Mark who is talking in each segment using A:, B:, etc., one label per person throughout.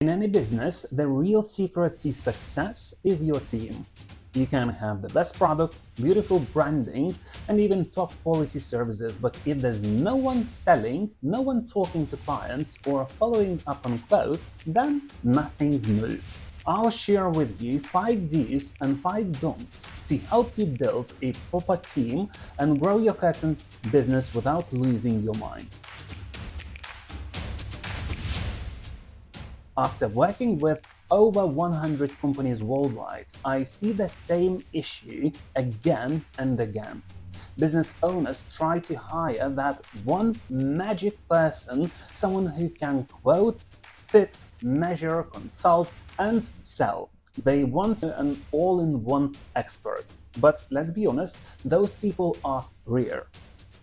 A: In any business, the real secret to success is your team. You can have the best product, beautiful branding, and even top quality services, but if there's no one selling, no one talking to clients or following up on quotes, then nothing's moved. I'll share with you 5 do's and 5 don'ts to help you build a proper team and grow your curtain business without losing your mind. After working with over 100 companies worldwide, I see the same issue again and again. Business owners try to hire that one magic person, someone who can quote, fit, measure, consult, and sell. They want an all-in-one expert. But let's be honest, those people are rare.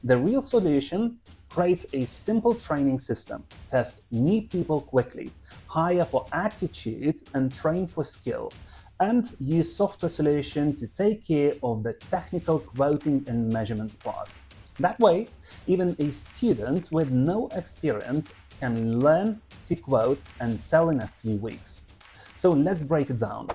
A: The real solution: create a simple training system, test new people quickly, hire for attitude and train for skill, and use software solutions to take care of the technical quoting and measurements part. That way, even a student with no experience can learn to quote and sell in a few weeks. So let's break it down.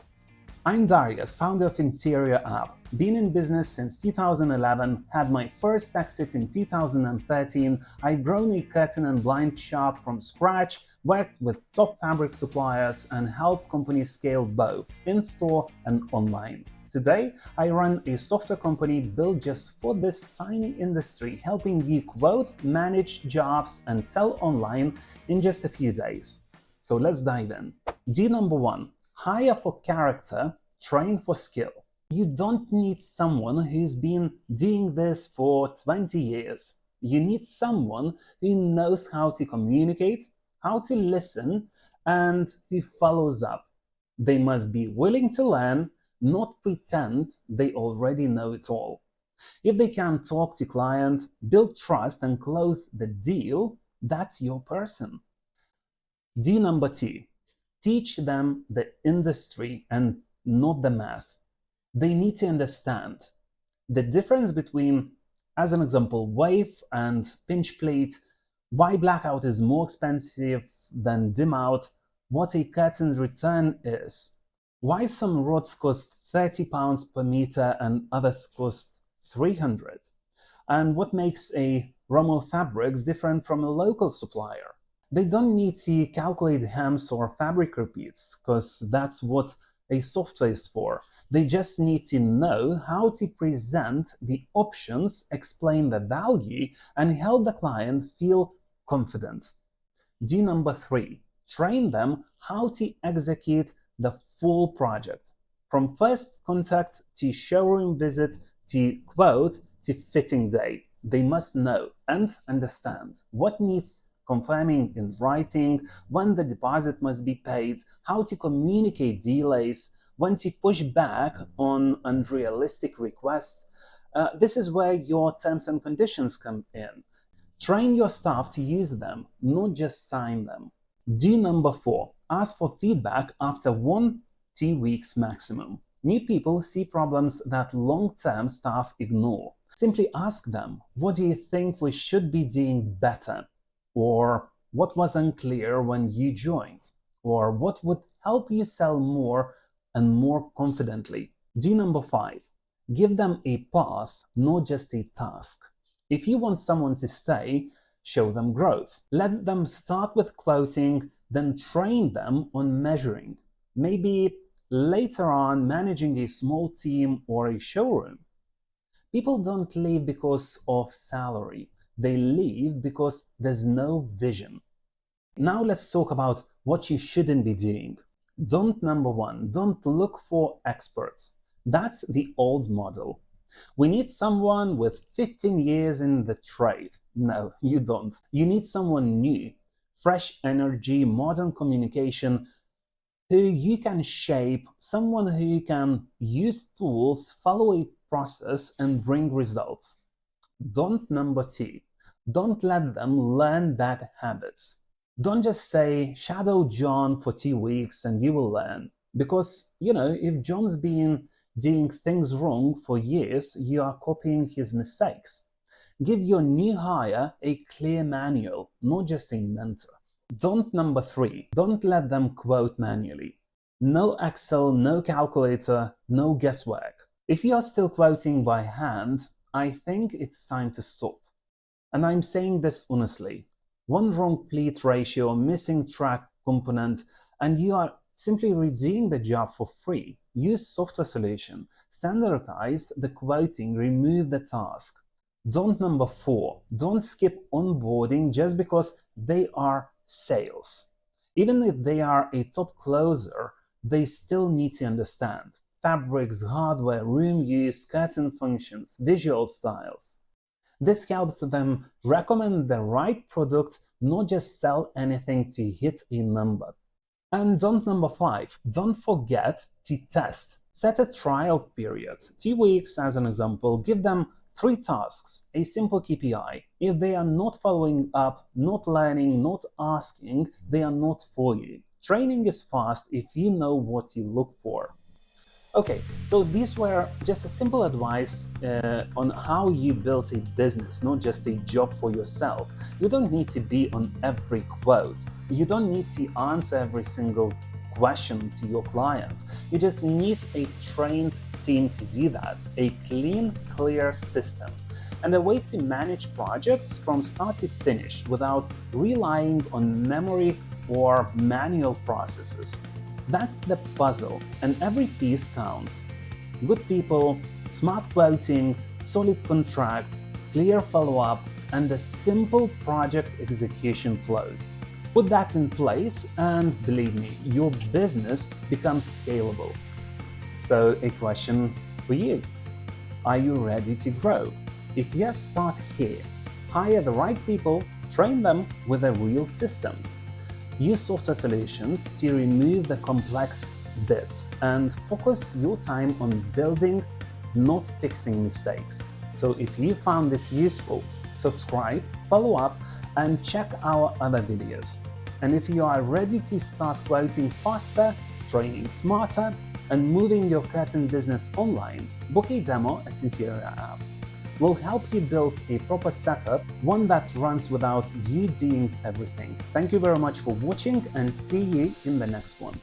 A: I'm Darius, founder of InterioApp. Been in business since 2011, had my first exit in 2013. I've grown a curtain and blind shop from scratch, worked with top fabric suppliers, and helped companies scale both in-store and online. Today, I run a software company built just for this tiny industry, helping you quote, manage jobs, and sell online in just a few days. So let's dive in. Do number 1. Hire for character, train for skill. You don't need someone who's been doing this for 20 years. You need someone who knows how to communicate, how to listen, and who follows up. They must be willing to learn, not pretend they already know it all. If they can talk to clients, build trust, and close the deal, that's your person. Do number 2. Teach them the industry and not the math. They need to understand the difference between, as an example, wave and pinch plate, why blackout is more expensive than dim out, what a curtain return is, why some rods cost £30 per meter and others cost 300, and what makes a Romo Fabrics different from a local supplier. They don't need to calculate hems or fabric repeats, because that's what a software is for. They just need to know how to present the options, explain the value, and help the client feel confident. Do number 3. Train them how to execute the full project. From first contact to showroom visit to quote to fitting day. They must know and understand what needs confirming in writing, when the deposit must be paid, how to communicate delays, when to push back on unrealistic requests. This is where your terms and conditions come in. Train your staff to use them, not just sign them. Do number 4. Ask for feedback after 1-2 weeks maximum. New people see problems that long-term staff ignore. Simply ask them, what do you think we should be doing better? Or what was unclear when you joined? Or what would help you sell more and more confidently? Do number 5. Give them a path, not just a task. If you want someone to stay, show them growth. Let them start with quoting, then train them on measuring. Maybe later on managing a small team or a showroom. People don't leave because of salary. They leave because there's no vision. Now let's talk about what you shouldn't be doing. Don't number 1. Don't look for experts. That's the old model. We need someone with 15 years in the trade. No, you don't. You need someone new, fresh energy, modern communication, who you can shape, someone who can use tools, follow a process, and bring results. Don't number 2. Don't let them learn bad habits. Don't just say, shadow John for 2 weeks and you will learn. Because, if John's been doing things wrong for years, you are copying his mistakes. Give your new hire a clear manual, not just a mentor. Don't number 3, don't let them quote manually. No Excel, no calculator, no guesswork. If you are still quoting by hand, I think it's time to stop. And I'm saying this honestly. One wrong pleat ratio, missing track component, and you are simply redoing the job for free. Use software solution. Standardize the quoting, remove the task. Don't number 4, don't skip onboarding just because they are sales. Even if they are a top closer, they still need to understand fabrics, hardware, room use, curtain functions, visual styles. This helps them recommend the right product, not just sell anything to hit a number. And don't number 5, don't forget to test. Set a trial period, 2 weeks as an example, give them 3 tasks, a simple KPI. If they are not following up, not learning, not asking, they are not for you. Training is fast if you know what you look for. Okay, so these were just a simple advice on how you build a business, not just a job for yourself. You don't need to be on every quote. You don't need to answer every single question to your client. You just need a trained team to do that, a clean, clear system, and a way to manage projects from start to finish without relying on memory or manual processes. That's the puzzle, and every piece counts. Good people, smart quoting, solid contracts, clear follow-up, and a simple project execution flow. Put that in place, and believe me, your business becomes scalable. So, a question for you. Are you ready to grow? If yes, start here. Hire the right people, train them with the real systems. Use software solutions to remove the complex bits and focus your time on building, not fixing mistakes. So if you found this useful, subscribe, follow up, and check our other videos. And if you are ready to start quoting faster, training smarter, and moving your curtain business online, book a demo at InterioApp. We'll help you build a proper setup, one that runs without you doing everything. Thank you very much for watching, and see you in the next one.